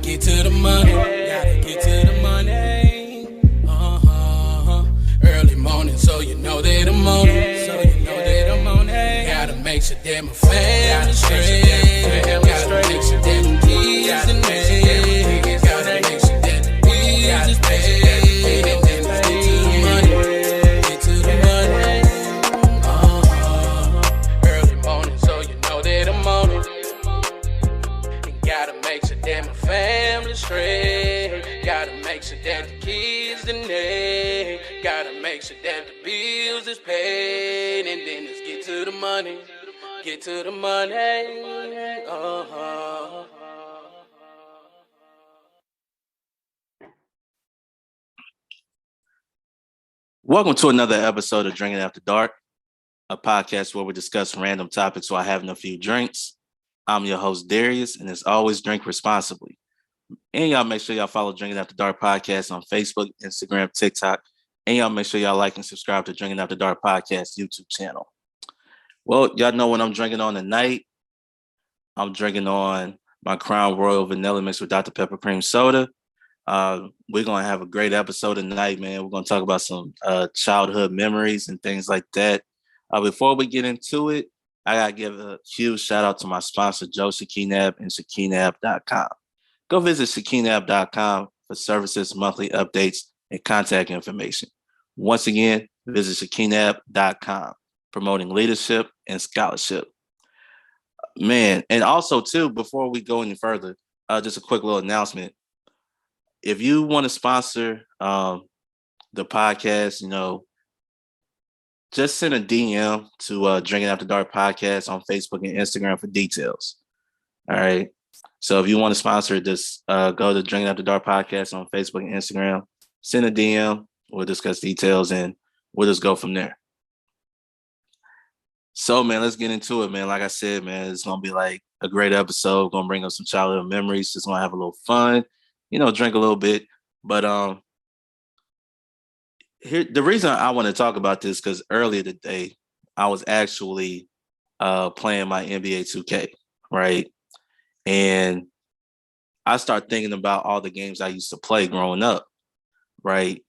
get to the money. Gotta get to the money. Early morning, so you know that I'm on it. So you know that I'm on it. Gotta make sure that my family straight. Gotta make sure that the kids and me. Gotta make sure that the bills is paid. And then let's get to the money. Get to the money. Early morning, so you know that I'm on it. And gotta make sure that my family straight. Gotta make sure that the kids and they. Gotta make sure that the bills is paid. And then let's get to the money. Get to the money. Welcome to another episode of Drinking After Dark, a podcast where we discuss random topics while having a few drinks. I'm your host, Darius, and as always, drink responsibly. And y'all make sure y'all follow Drinking After Dark podcast on Facebook, Instagram, TikTok. And y'all make sure y'all like and subscribe to Drinking After Dark podcast YouTube channel. Well, y'all know what I'm drinking on tonight. I'm drinking on my Crown Royal Vanilla mixed with Dr. Pepper Cream Soda. We're going to have a great episode tonight, man. We're going to talk about some childhood memories and things like that. Before we get into it, I got to give a huge shout out to my sponsor, Joe Shakinab and Shakinab.com. Go visit Shakinab.com for services, monthly updates, and contact information. Once again, visit Shakinab.com, promoting leadership and scholarship. Man, and also, too, before we go any further, just a quick little announcement. If you want to sponsor the podcast, just send a DM to Drinking After Dark podcast on Facebook and Instagram for details. All right. So if you want to sponsor, just go to Drinking After Dark podcast on Facebook and Instagram. Send a DM. We'll discuss details and we'll just go from there. So, man, let's get into it, man. Like I said, man, it's going to be like a great episode. Going to bring up some childhood memories. Just going to have a little fun, drink a little bit. But here, the reason I want to talk about this, because earlier today, I was actually playing my NBA 2K, right? And I started thinking about all the games I used to play growing up, right?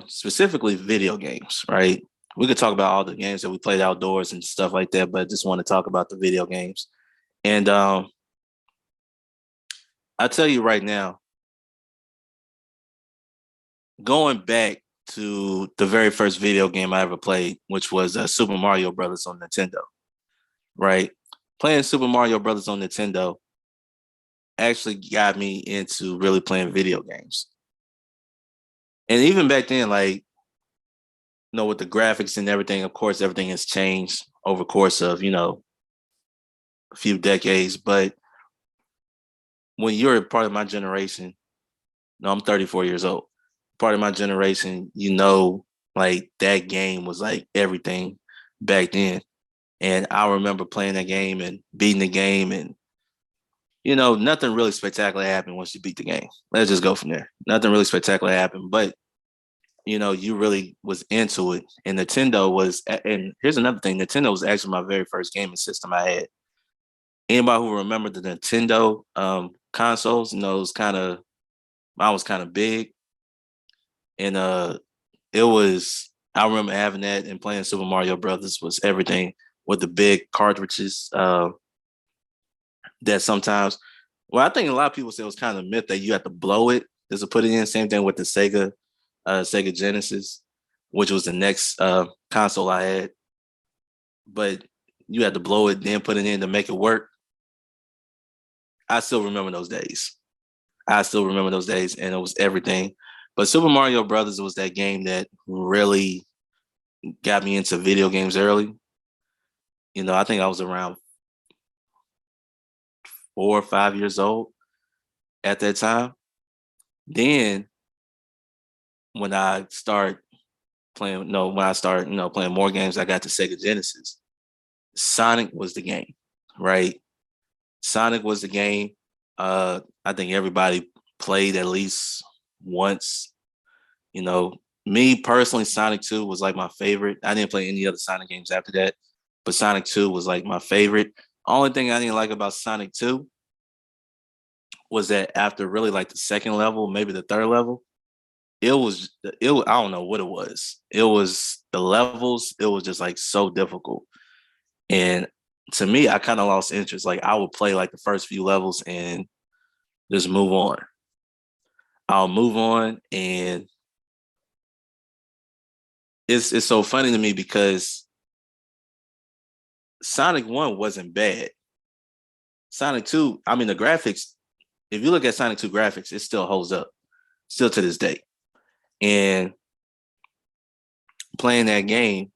Specifically video games, right? We could talk about all the games that we played outdoors and stuff like that, but I just want to talk about the video games. And I tell you right now, going back to the very first video game I ever played, which was Super Mario Brothers on Nintendo, right? Playing Super Mario Brothers on Nintendo actually got me into really playing video games. And even back then, with the graphics and everything, of course, everything has changed over the course of, a few decades. But when you're a part of my generation, I'm 34 years old, part of my generation, that game was like everything back then. And I remember playing that game and beating the game and, nothing really spectacular happened once you beat the game. Let's just go from there. Nothing really spectacular happened, but you really was into it. And Nintendo was, and here's another thing, Nintendo was actually my very first gaming system I had. Anybody who remember the Nintendo consoles, knows mine was kind of big. And I remember having that and playing Super Mario Brothers was everything with the big cartridges that sometimes, I think a lot of people say it was kind of a myth that you have to blow it just to put it in. Same thing with the Sega Genesis, which was the next console I had. But you had to blow it, then put it in to make it work. I still remember those days. And it was everything. But Super Mario Brothers was that game that really got me into video games early. I think I was around 4 or 5 years old at that time. Then when I started playing more games, I got to Sega Genesis. Sonic was the game, right? Sonic was the game. I think everybody played at least once. Me personally, Sonic 2 was like my favorite. I didn't play any other Sonic games after that, but Sonic 2 was like my favorite. Only thing I didn't like about Sonic 2 was that after really like the second level, maybe the third level, I don't know what it was. It was the levels. It was just like so difficult, and to me, I kind of lost interest. Like I would play like the first few levels and just move on. I'll move on, and it's so funny to me because Sonic 1 wasn't bad. Sonic 2, I mean the graphics, if you look at Sonic 2 graphics, it still holds up, still to this day. And playing that game,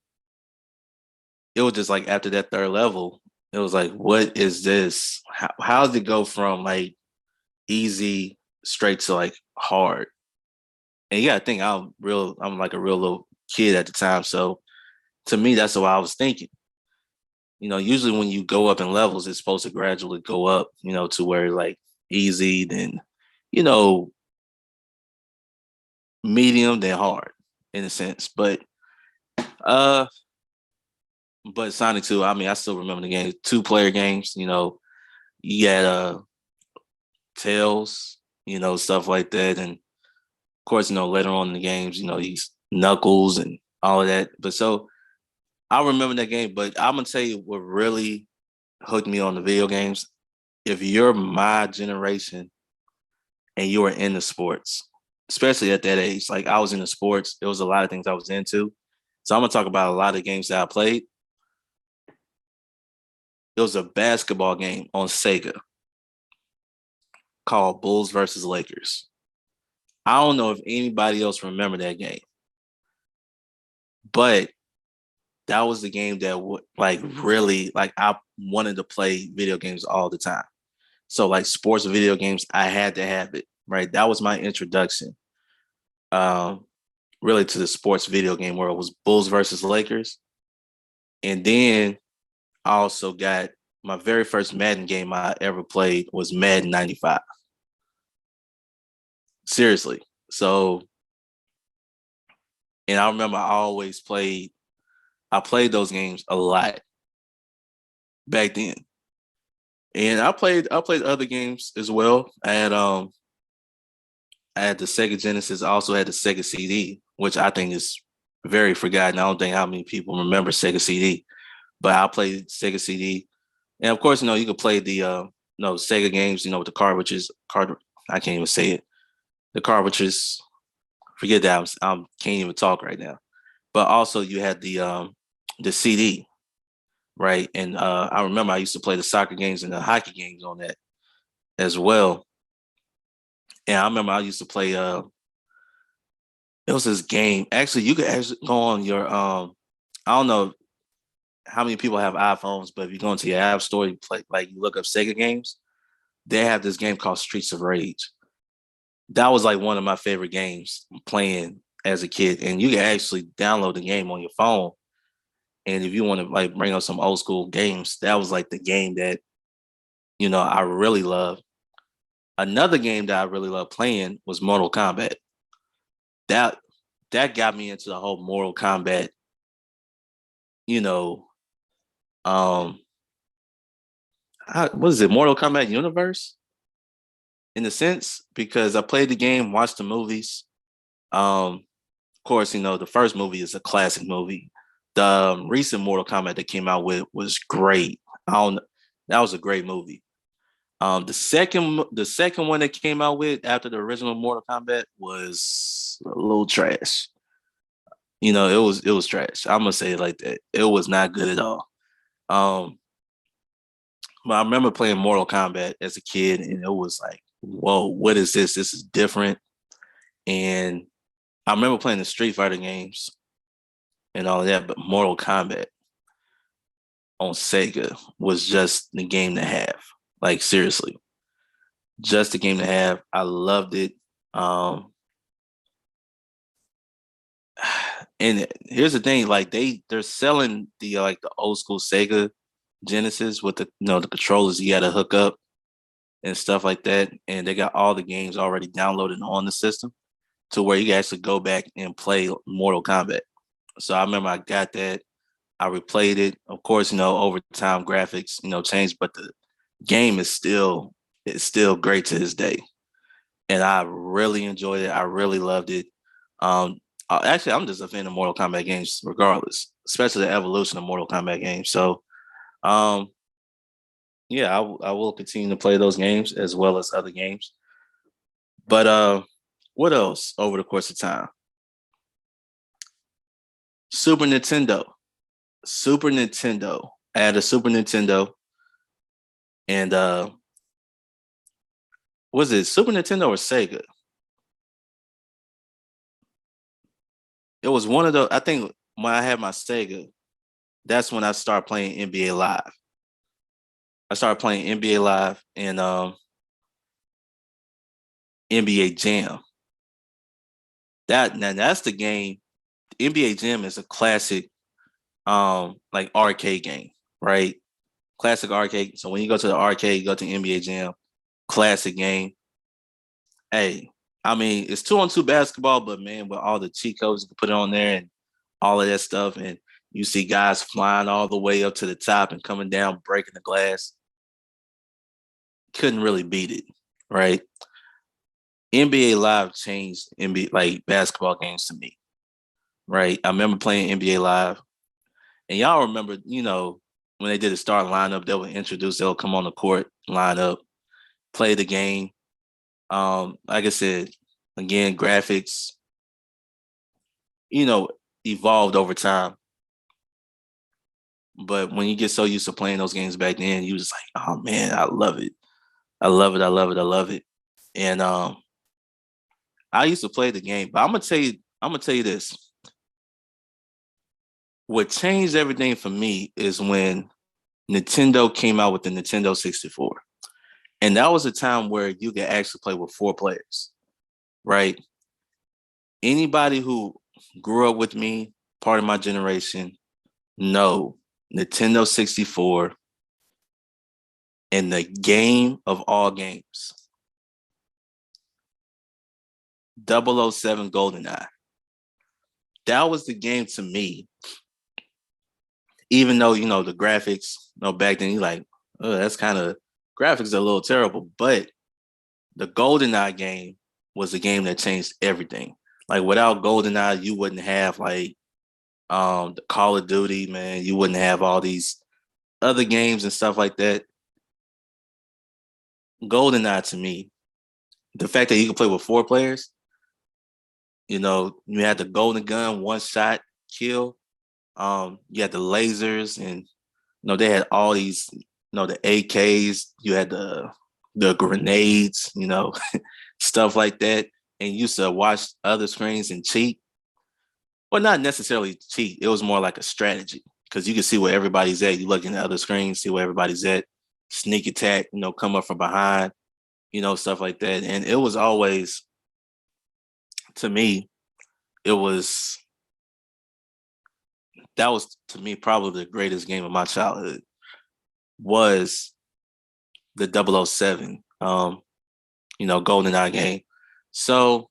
it was just like after that third level, it was like, what is this? How did it go from like easy straight to like hard? And you gotta think I'm like a real little kid at the time. So to me, that's what I was thinking. Usually when you go up in levels, it's supposed to gradually go up, to where like easy, then, you know, medium, then hard in a sense. Uh but Sonic 2, I mean, I still remember the game, 2-player games, you had Tails, stuff like that. And of course, later on in the games, he's Knuckles and all of that. But so I remember that game, but I'm gonna tell you what really hooked me on the video games. If you're my generation and you were into sports, especially at that age, like I was into sports, there was a lot of things I was into. So I'm gonna talk about a lot of games that I played. There was a basketball game on Sega called Bulls versus Lakers. I don't know if anybody else remember that game, but that was the game that would like really like I wanted to play video games all the time. So like sports video games, I had to have it, right? That was my introduction, really to the sports video game world was Bulls versus Lakers. And then I also got my very first Madden game I ever played was Madden 95. Seriously. So, and I remember I played those games a lot back then. And I played other games as well. I had the Sega Genesis. I also had the Sega CD, which I think is very forgotten. I don't think how many people remember Sega CD, but I played Sega CD. And of course, you could play the Sega games, with the cartridges. I can't even say it. The cartridges. Forget that. I can't even talk right now. But also, you had the CD, right? And I remember I used to play the soccer games and the hockey games on that as well. And I remember I used to play. It was this game. Actually, you could actually go on your. I don't know how many people have iPhones, but if you go into your app store, you play like you look up Sega games. They have this game called Streets of Rage. That was like one of my favorite games playing as a kid, and you can actually download the game on your phone. And if you want to like bring up some old school games, that was like the game that I really love. Another game that I really love playing was Mortal Kombat. That that got me into the whole Mortal Kombat, you know, um what is it, Mortal Kombat universe in a sense, because I played the game, watched the movies. Of course, the first movie is a classic movie. The recent Mortal Kombat that came out with was great. I don't, that was a great movie. The second one that came out with after the original Mortal Kombat was a little trash. It was trash. I'm gonna say it like that. It was not good at all. Um, but I remember playing Mortal Kombat as a kid, and it was like, whoa, what is this? This is different. And I remember playing the Street Fighter games and all of that, but Mortal Kombat on Sega was just the game to have. Like seriously, just the game to have. I loved it. Um, and here's the thing: like they're selling the old school Sega Genesis with the controllers you got to hook up and stuff like that, and they got all the games already downloaded on the system to where you can actually go back and play Mortal Kombat. So I remember I got that. I replayed it. Of course, over time graphics, changed, but the game is still it's still great to this day. And I really enjoyed it. I really loved it. Actually, I'm just a fan of Mortal Kombat games, regardless, especially the evolution of Mortal Kombat games. So, um, yeah, I will continue to play those games as well as other games. But what else over the course of time? Super Nintendo. Super Nintendo. I had a Super Nintendo, and was it Super Nintendo or Sega? It was one of the. I think when I had my Sega, that's when I started playing NBA Live. I started playing NBA Live and NBA Jam. That's the game. NBA Jam is a classic, like arcade game, right? Classic arcade. So when you go to the arcade, you go to NBA Jam, classic game. Hey, I mean, it's 2-on-2 basketball, but man, with all the cheat codes you can put it on there and all of that stuff, and you see guys flying all the way up to the top and coming down, breaking the glass. Couldn't really beat it, right? NBA Live changed NBA like basketball games to me, right? I remember playing NBA Live, and y'all remember, when they did the start lineup, they'll come on the court, line up, play the game. Like I said, again, graphics, evolved over time. But when you get so used to playing those games back then, you just like, oh man, I love it. I love it. I love it. I love it. And I used to play the game, but I'm gonna tell you this. What changed everything for me is when Nintendo came out with the Nintendo 64. And that was a time where you could actually play with 4 players, right? Anybody who grew up with me, part of my generation, know Nintendo 64 and the game of all games, 007 GoldenEye. That was the game to me. Even though, the graphics, back then you're like, oh, that's kind of graphics are a little terrible. But the GoldenEye game was a game that changed everything. Like without GoldenEye, you wouldn't have like the Call of Duty, man. You wouldn't have all these other games and stuff like that. GoldenEye to me, the fact that you could play with 4 players, you had the golden gun, one shot kill. You had the lasers, and they had all these, the AKs. You had the grenades, stuff like that. And you used to watch other screens and cheat. Well, not necessarily cheat. It was more like a strategy because you can see where everybody's at. You look in the other screens, see where everybody's at. Sneak attack, come up from behind, stuff like that. And it was always, to me, that was to me probably the greatest game of my childhood was the 007, GoldenEye game. So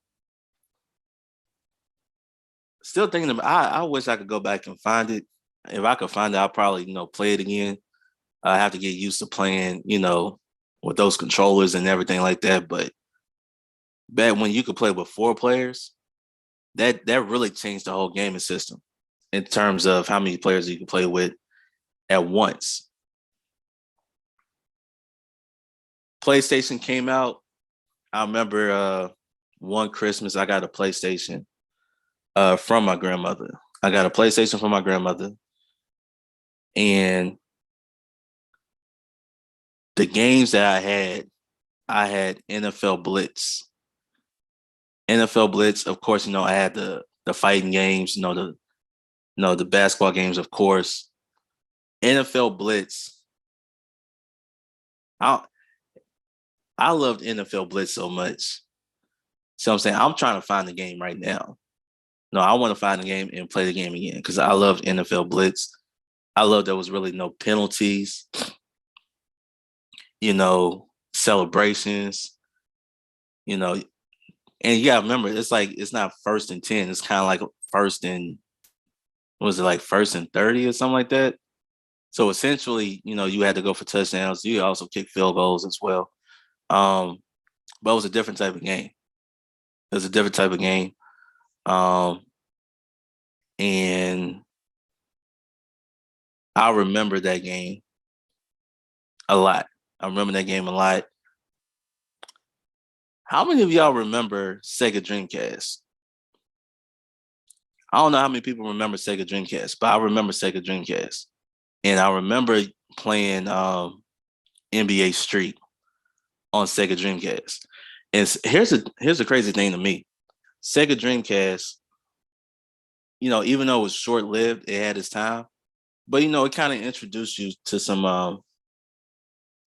still thinking about, I wish I could go back and find it. If I could find it, I'll probably, play it again. I have to get used to playing, with those controllers and everything like that. But back when you could play with 4 players, that really changed the whole gaming system in terms of how many players you can play with at once. PlayStation came out. I remember one Christmas I got a PlayStation from my grandmother. I got a PlayStation from my grandmother. And the games that I had NFL Blitz. NFL Blitz, of course, I had the fighting games, the basketball games, of course. NFL Blitz. I loved NFL Blitz so much. So I'm saying I'm trying to find the game right now. No, I want to find the game and play the game again because I loved NFL Blitz. I love there was really no penalties, celebrations, and you gotta remember it's not 1st and 10. It's kind of like 1st and, what was it, like 1st and 30 or something like that? So essentially, you had to go for touchdowns. You also kick field goals as well. But it was a different type of game. It was a different type of game. Um, and I remember that game a lot. I remember that game a lot. How many of y'all remember Sega Dreamcast? I don't know how many people remember Sega Dreamcast, but I remember Sega Dreamcast. And I remember playing NBA Street on Sega Dreamcast. And here's the crazy thing to me. Sega Dreamcast, even though it was short lived, it had its time. But it kind of introduced you to some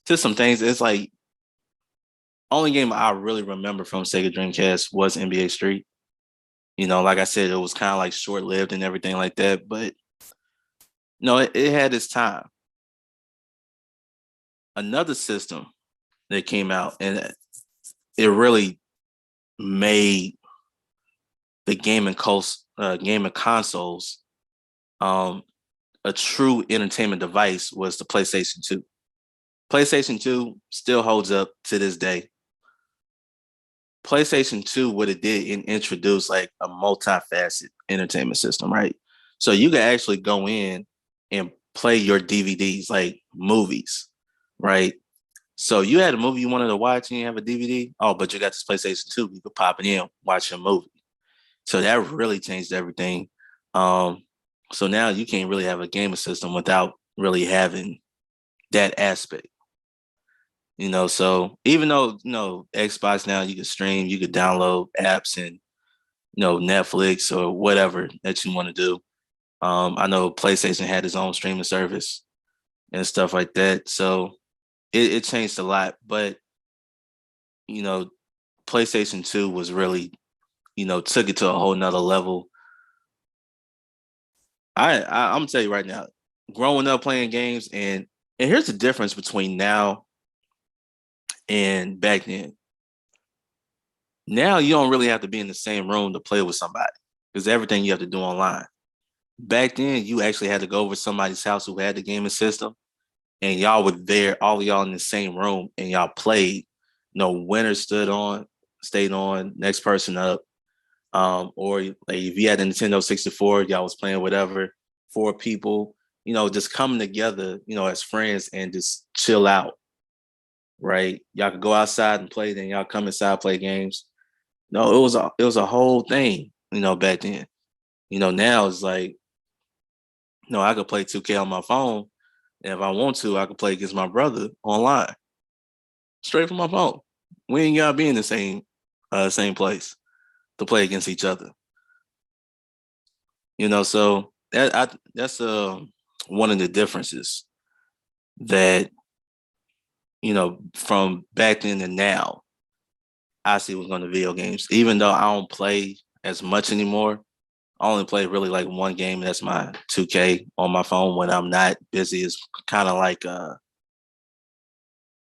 things. It's like only game I really remember from Sega Dreamcast was NBA Street. Like I said, it was kind of like short lived and everything like that. But no, it had its time. Another system that came out and it really made the gaming consoles a true entertainment device was the PlayStation 2. PlayStation 2 still holds up to this day. PlayStation 2, what it did, it introduced like a multifaceted entertainment system, right? So you could actually go in and play your DVDs, like movies, right? So you had a movie you wanted to watch and you have a DVD. Oh, but you got this PlayStation 2, you could pop it in, watch your movie. So that really changed everything. So now you can't really have a gaming system without really having that aspect. So even though, Xbox now you can stream, you could download apps and, Netflix or whatever that you want to do. I know PlayStation had its own streaming service and stuff like that. So it changed a lot. But, PlayStation 2 was really, took it to a whole nother level. I'm gonna tell you right now, growing up playing games and here's the difference between now and back then. Now you don't really have to be in the same room to play with somebody because everything you have to do online. Back then, you actually had to go over somebody's house who had the gaming system, and y'all were there, all of y'all in the same room, and y'all played. Winner stayed on, next person up. Or like if you had a Nintendo 64, y'all was playing whatever, 4 people, just coming together, as friends and just chill out. Right? Y'all could go outside and play, then y'all come inside, play games. No, it was a whole thing, back then. Now it's like, I could play 2K on my phone. And if I want to, I could play against my brother online. Straight from my phone. We ain't gotta be in the same place to play against each other. So that's one of the differences that from back then to now, I see what's on the video games. Even though I don't play as much anymore, I only play really like one game. And that's my 2K on my phone when I'm not busy. It's kind of like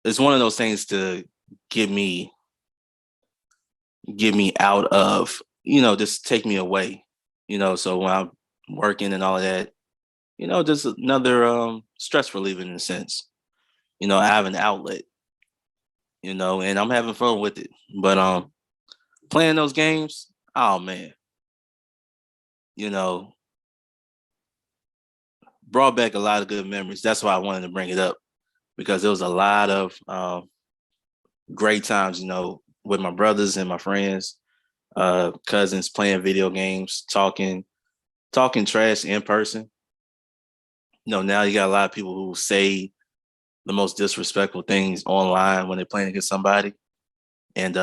it's one of those things to get me out of, just take me away. So when I'm working and all of that, just another stress reliever in a sense. I have an outlet, and I'm having fun with it. But playing those games, oh man, brought back a lot of good memories. That's why I wanted to bring it up because there was a lot of great times, with my brothers and my friends, cousins playing video games, talking trash in person. Now you got a lot of people who say the most disrespectful things online when they're playing against somebody. And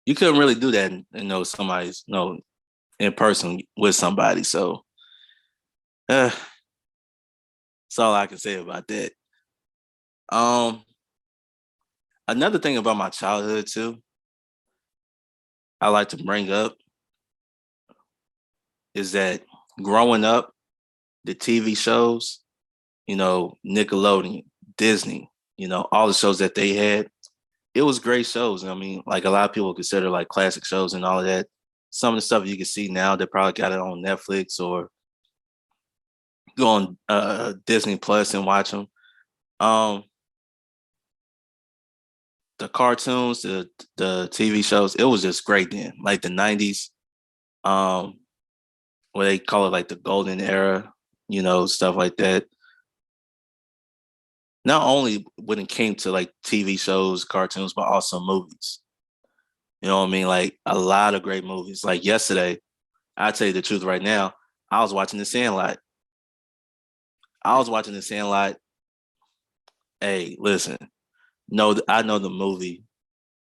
you couldn't really do that, somebody's, in person with somebody. So that's all I can say about that. Another thing about my childhood too, I like to bring up is that growing up, the TV shows, Nickelodeon, Disney, all the shows that they had, it was great shows. I mean, like a lot of people consider like classic shows and all of that. Some of the stuff you can see now, they probably got it on Netflix or go on Disney Plus and watch them. the cartoons, the TV shows, it was just great then. Like the '90s, um, where they call it like the golden era, stuff like that. Not only when it came to like TV shows, cartoons, but also movies. You know what I mean? Like a lot of great movies. Like yesterday, I'll tell you the truth right now, I was watching The Sandlot. I was watching The Sandlot. Hey, listen, no, I know the movie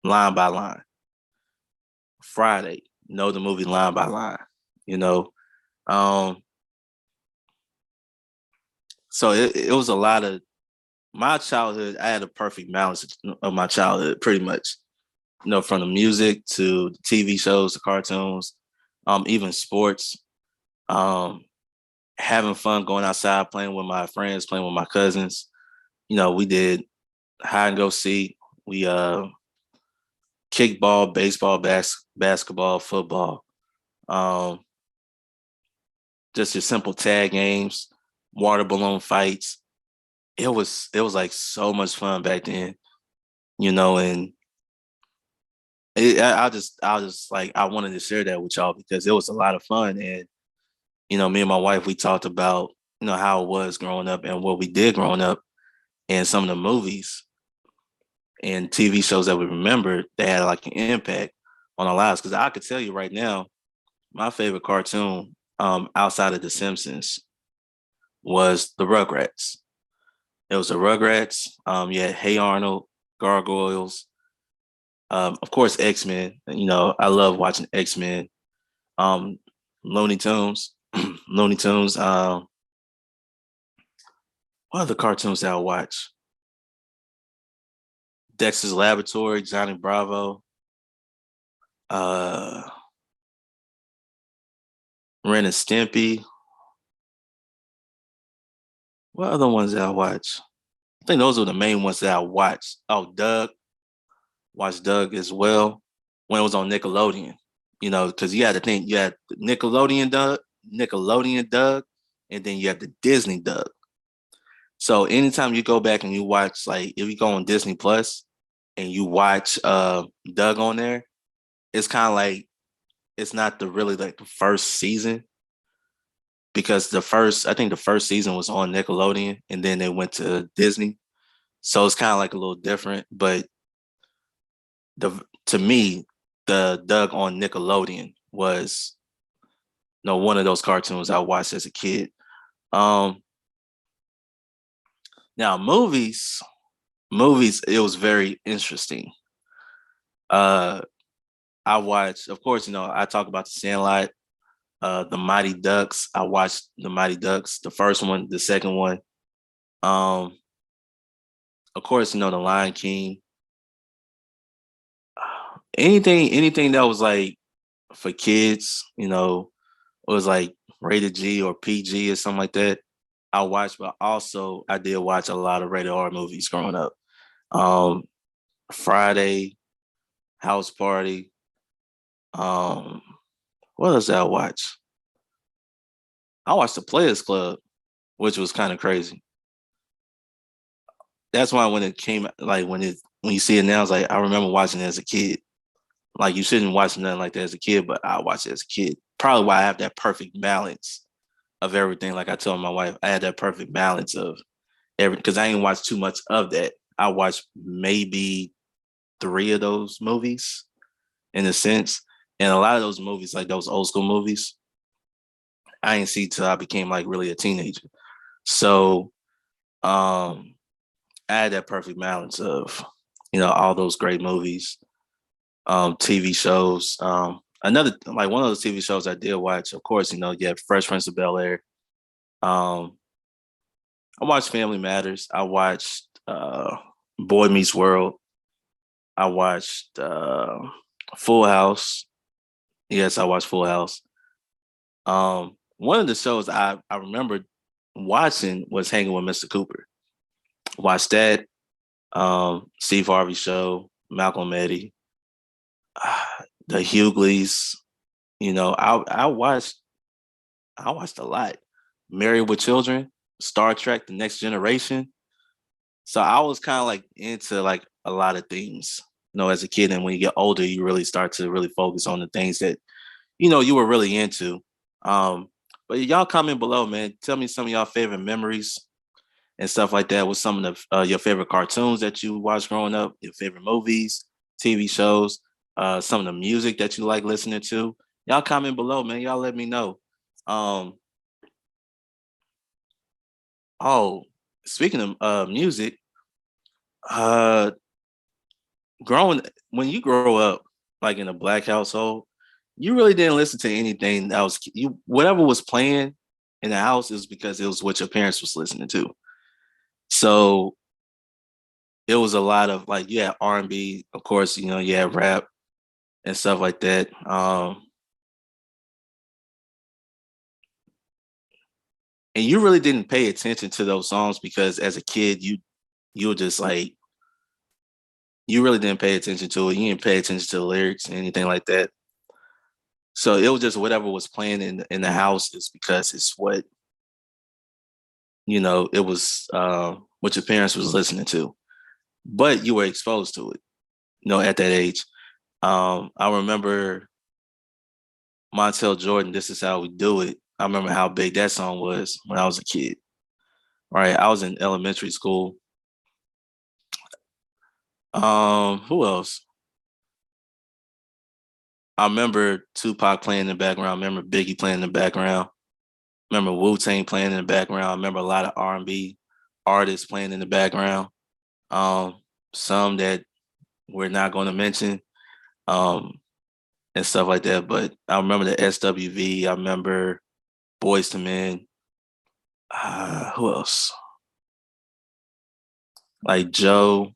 line by line. Friday, know the movie line by line. You know, um, so it was a lot of my childhood. I had a perfect balance of my childhood, pretty much. From the music to the TV shows, the cartoons, even sports, um, having fun going outside, playing with my friends, playing with my cousins. We did hide and go seek. We kickball, baseball, basketball, football. Um, just your simple tag games, water balloon fights. It was like so much fun back then, and I just like I wanted to share that with y'all because it was a lot of fun. And me and my wife, we talked about how it was growing up and what we did growing up, and some of the movies and TV shows that we remembered that had like an impact on our lives. Because I could tell you right now, my favorite cartoon outside of The Simpsons was the Rugrats. It was the Rugrats. You had Hey Arnold, Gargoyles, of course X-Men. I love watching X-Men. Um, Looney Tunes, Looney Tunes. What other cartoons that I watch? Dexter's Laboratory, Johnny Bravo, uh, Ren and Stimpy. What other ones that I watch? I think those are the main ones that I watched. Oh, Doug. Watched Doug as well when it was on Nickelodeon. Because you had to think you had Nickelodeon Doug, and then you have the Disney Doug. So anytime you go back and you watch, like if you go on Disney Plus and you watch Doug on there, it's kind of like it's not the really like the first season because I think the first season was on Nickelodeon and then they went to Disney. So it's kind of like a little different, but to me, the Doug on Nickelodeon was one of those cartoons I watched as a kid. Now movies, it was very interesting. I watched, of course, I talk about The Sandlot, The Mighty Ducks. I watched The Mighty Ducks, the first one, the second one. Of course, The Lion King. Anything that was like for kids, was like rated G or PG or something like that. I watched, but also I did watch a lot of rated R movies growing up. Um, Friday, House Party. What else did I watch? I watched The Players Club, which was kind of crazy. That's why when it came, like when you see it now, it's like I remember watching it as a kid. Like you shouldn't watch nothing like that as a kid, but I watched it as a kid. Probably why I have that perfect balance of everything. Like I told my wife, I had that perfect balance of everything because I didn't watch too much of that. I watched maybe 3 of those movies in a sense. And a lot of those movies, like those old school movies, I didn't see till I became like really a teenager. So I had that perfect balance of, all those great movies, TV shows. Another like one of those TV shows I did watch, of course, you have Fresh Prince of Bel-Air. I watched Family Matters. I watched Boy Meets World. I watched Full House. Yes, I watched Full House. One of the shows I remember watching was Hanging with Mr. Cooper. Watched that. Steve Harvey Show, Malcolm Eddie, the Hughleys. I watched a lot. Married with Children, Star Trek: The Next Generation. So I was kind of like into like a lot of things, as a kid. And when you get older, you really start to really focus on the things that, you were really into. Um, but y'all comment below, man. Tell me some of y'all favorite memories and stuff like that. With some of the your favorite cartoons that you watched growing up, your favorite movies, TV shows, some of the music that you like listening to. Y'all comment below, man. Y'all let me know. Um, oh, speaking of music, uh, growing when you grow up like in a black household, you really didn't listen to anything that was you whatever was playing in the house is because it was what your parents was listening to. So it was a lot of like you had R&B, of course, you had rap and stuff like that. And you really didn't pay attention to those songs because as a kid, you were just like you really didn't pay attention to it. You didn't pay attention to the lyrics and anything like that. So it was just whatever was playing in the house is because it's what it was what your parents was listening to, but you were exposed to it, at that age. I remember Montel Jordan, This Is How We Do It. I remember how big that song was when I was a kid. Right. I was in elementary school. Who else? I remember Tupac playing in the background. I remember Biggie playing in the background. I remember Wu-Tang playing in the background. I remember a lot of R&B artists playing in the background. Um, some that we're not going to mention, and stuff like that. But I remember the SWV. I remember Boys to Men. Who else? Like Joe,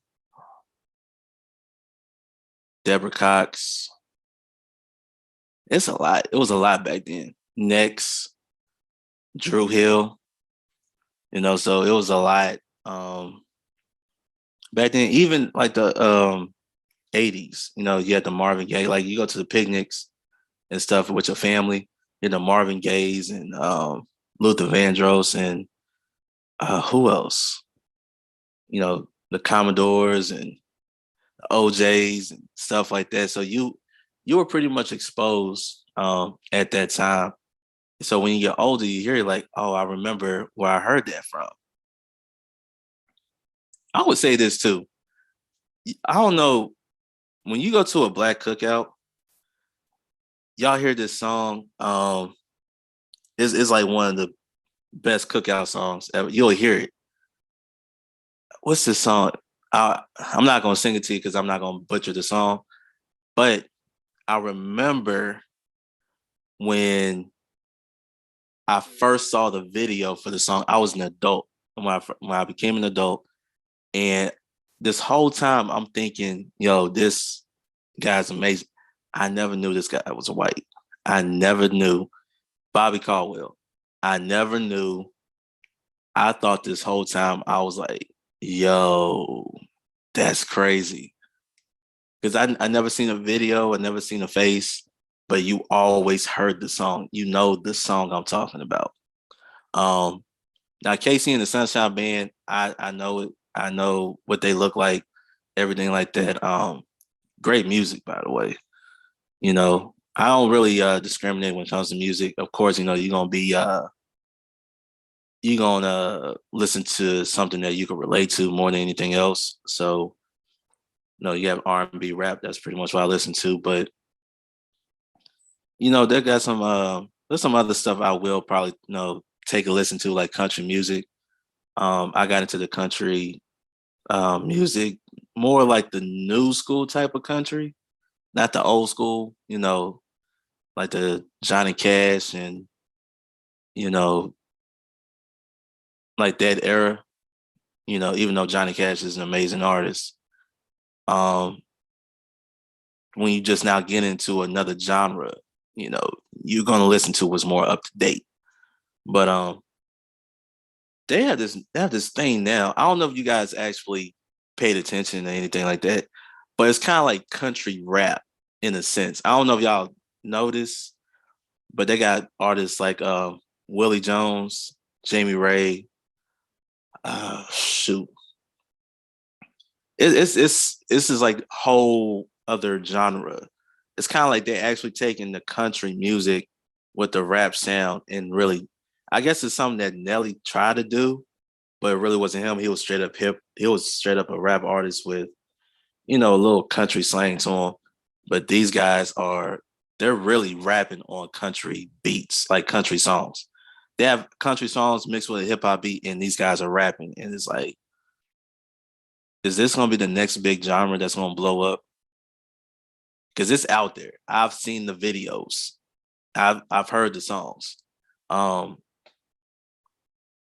Deborah Cox. It's a lot. It was a lot back then. Next, Drew Hill. So it was a lot. Back then, even like the 80s, you had the Marvin Gaye, like you go to the picnics and stuff with your family, the Marvin Gaye's and Luther Vandross and who else? The Commodores and the OJs and stuff like that. So you were pretty much exposed at that time. So when you get older, you hear like, oh, I remember where I heard that from. I would say this too. I don't know, when you go to a black cookout, y'all hear this song. It's like one of the best cookout songs ever. You'll hear it. What's this song? I'm not gonna sing it to you because I'm not gonna butcher the song. But I remember when I first saw the video for the song. I was an adult when I became an adult, and this whole time I'm thinking, yo, this guy's amazing. I never knew this guy was white. I never knew Bobby Caldwell. I never knew. I thought this whole time I was like, yo, that's crazy. Because I never seen a video, I never seen a face, but you always heard the song. You know the song I'm talking about. Um, Now KC and the Sunshine Band, I know it. I know what they look like, everything like that. Great music, by the way. I don't really discriminate when it comes to music. Of course, you're gonna listen to something that you can relate to more than anything else. So, you have R&B rap. That's pretty much what I listen to. But they got some there's some other stuff I will probably take a listen to, like country music. I got into the country music more like the new school type of country, not the old school. Like the Johnny Cash and you know like that era. Even though Johnny Cash is an amazing artist, um, when you just now get into another genre, you know, you're gonna listen to what's more up to date. But they have this thing now. I don't know if you guys actually paid attention or anything like that, but it's kind of like country rap in a sense. I don't know if y'all notice, but they got artists like Willie Jones, Jamie Ray, shoot. it's this is like whole other genre. It's kind of like they're actually taking the country music with the rap sound and really, I guess it's something that Nelly tried to do, but it really wasn't him. He was straight up hip. He was straight up a rap artist with, a little country slang to him. But these guys are, they're really rapping on country beats, like country songs. They have country songs mixed with a hip hop beat, and these guys are rapping. And it's like, is this gonna be the next big genre that's gonna blow up? Because it's out there. I've seen the videos. I've heard the songs. Um,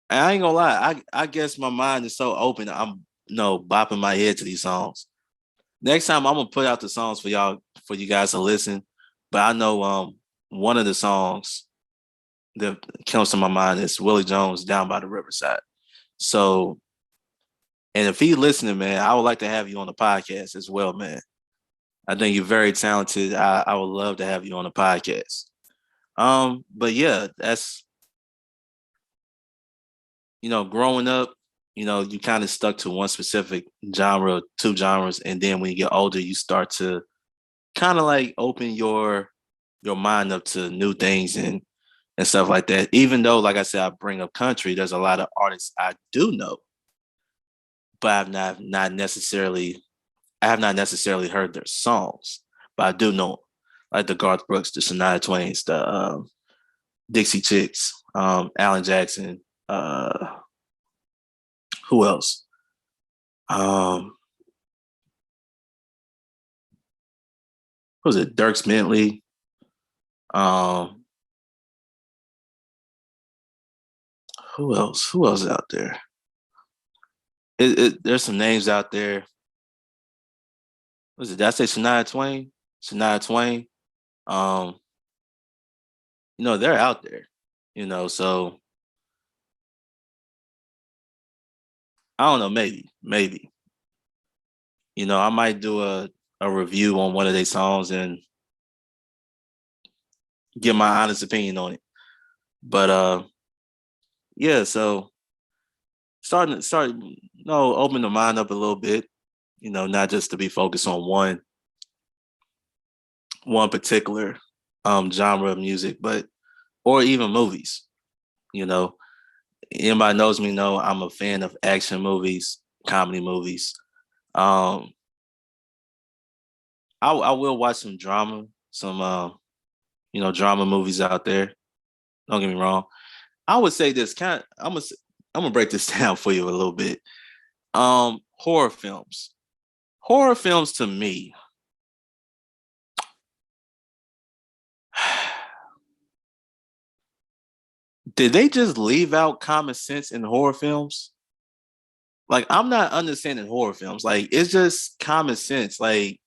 and I ain't gonna lie. I guess my mind is so open. I'm bopping my head to these songs. Next time I'm gonna put out the songs for y'all for you guys to listen. But I know one of the songs that comes to my mind is Willie Jones Down by the Riverside. So, and if he's listening, man, I would like to have you on the podcast as well, man. I think you're very talented. I would love to have you on the podcast. But yeah, that's growing up, you kind of stuck to one specific genre, two genres, and then when you get older, you start to kind of like open your mind up to new things and stuff like that. Even though, like I said, I bring up country, there's a lot of artists I do know, but I have not necessarily heard their songs, but I do know like the Garth Brooks, the Shania Twains, the Dixie Chicks, Alan Jackson, who else? Um, who was it? Dirks Bentley. Um, who else? Who else out there? There's some names out there. Was it? Did I say Shania Twain? Shania Twain. Um, they're out there. So I don't know. Maybe. I might do a review on one of their songs and give my honest opinion on it. But yeah. So start open the mind up a little bit. Not just to be focused on one particular genre of music, but or even movies. You know, Anybody knows me know I'm a fan of action movies, comedy movies. Um, I will watch some drama, some drama movies out there. Don't get me wrong. I would say this kind. I'm gonna break this down for you a little bit. Horror films. Horror films to me. Did they just leave out common sense in horror films? Like I'm not understanding horror films. Like it's just common sense. Like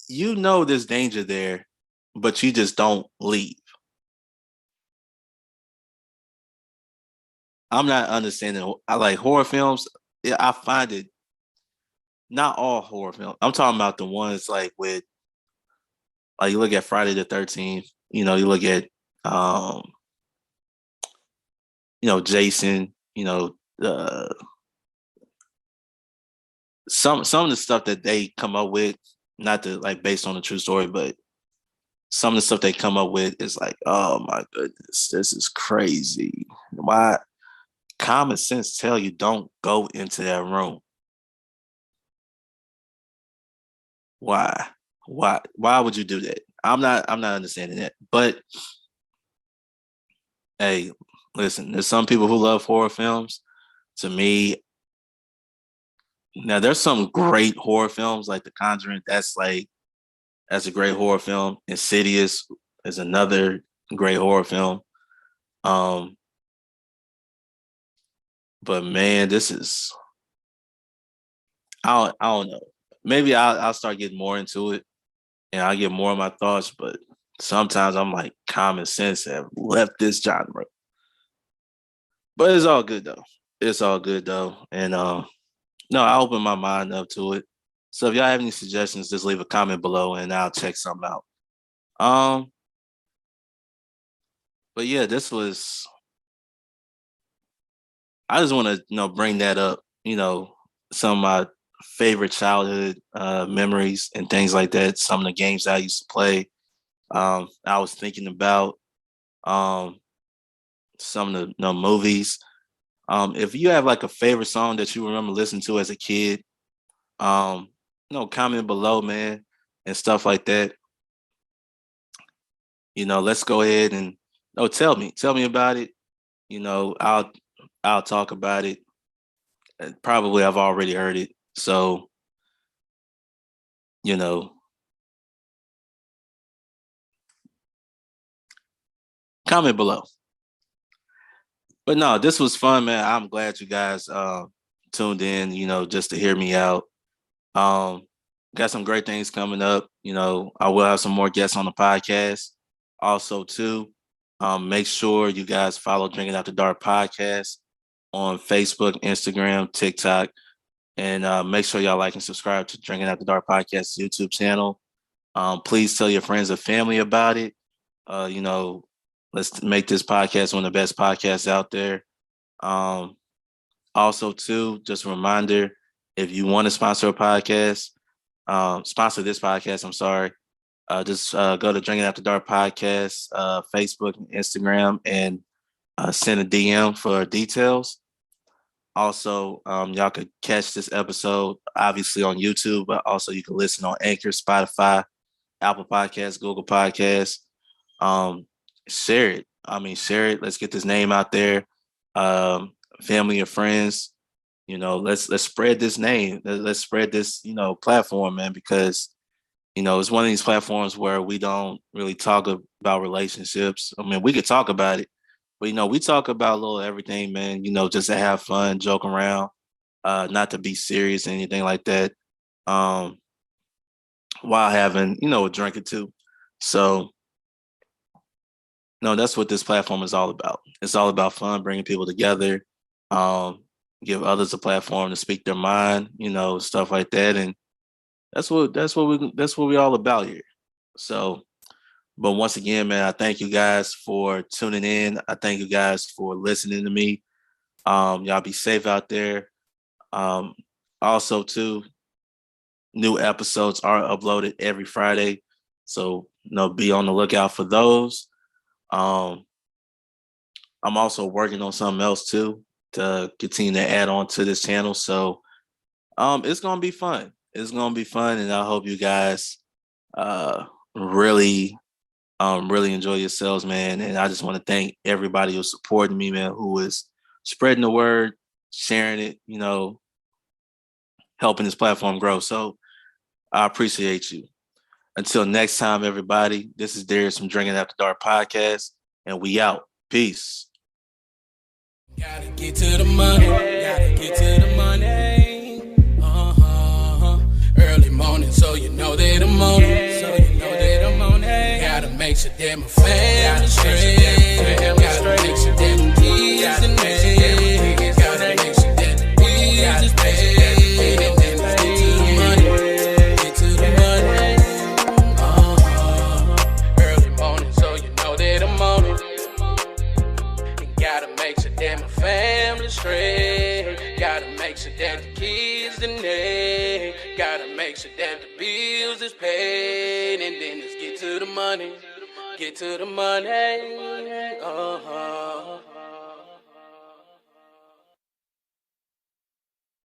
there's danger there, but you just don't leave. I'm not understanding. I like horror films. Yeah, I find it not all horror films. I'm talking about the ones like with like you look at Friday the 13th. You look at um, Jason. Some of the stuff that they come up with, not to like based on a true story, but some of the stuff they come up with is like, oh my goodness, this is crazy. Why common sense tell you don't go into that room? Why? Why would you do that? I'm not understanding that. But hey, listen, there's some people who love horror films. To me, now there's some great horror films like The Conjuring. That's a great horror film. Insidious is another great horror film. Um, but man, this is I don't know. Maybe I'll start getting more into it and I'll get more of my thoughts, but sometimes I'm like common sense have left this genre. But it's all good though. It's all good though. And no, I open my mind up to it. So if y'all have any suggestions, just leave a comment below and I'll check something out. Um, but yeah, this was I just want to bring that up, some of my favorite childhood memories and things like that. Some of the games I used to play. I was thinking about um, some of the movies. If you have like a favorite song that you remember listening to as a kid, um, comment below, man, and stuff like that. Let's go ahead and tell me about it. I'll talk about it. Probably I've already heard it. So, you know, comment below. But no, this was fun, man. I'm glad you guys tuned in, just to hear me out. Got some great things coming up. I will have some more guests on the podcast. Also, too, make sure you guys follow Drinking After Dark podcast on Facebook, Instagram, TikTok, and make sure y'all like and subscribe to Drinking After Dark podcast YouTube channel. Please tell your friends and family about it. Let's make this podcast one of the best podcasts out there. Also, too, just a reminder, if you want to sponsor a podcast, sponsor this podcast, I'm sorry, just go to Drinking After Dark podcast, Facebook and Instagram, and send a DM for details. Also, y'all could catch this episode obviously on YouTube, but also you can listen on Anchor, Spotify, Apple Podcasts, Google Podcasts. Share it. Share it. Let's get this name out there. Family and friends, let's spread this name. Let's spread this, platform, man, because, it's one of these platforms where we don't really talk about relationships. We could talk about it, but, we talk about a little everything, man, just to have fun, joke around, not to be serious, anything like that, while having, a drink or two. So, no, that's what this platform is all about. It's all about fun, bringing people together, give others a platform to speak their mind, stuff like that. And that's what we all about here. So, but once again, man, I thank you guys for tuning in. I thank you guys for listening to me. Y'all be safe out there. Also, too, new episodes are uploaded every Friday. So, be on the lookout for those. I'm also working on something else too to continue to add on to this channel. So it's gonna be fun. It's gonna be fun, and I hope you guys really enjoy yourselves, man. And I just want to thank everybody who's supporting me, man, who is spreading the word, sharing it, helping this platform grow. So I appreciate you. Until next time, everybody, this is Darius from Drinking After Dark podcast, and we out. Peace. Gotta get to the money. Gotta get to the money. Early morning, so you know that I'm on it. Gotta make sure that my family straight. Gotta make sure that the kids and me. Gotta make sure that the bills is paid. And then let's get to the money. Get to the money. Early morning, so you know that I'm on it. And gotta make sure that my family straight. Gotta make sure that the kids and they. Gotta make sure that the bills is paid. And then let's get to the money. Get to the money.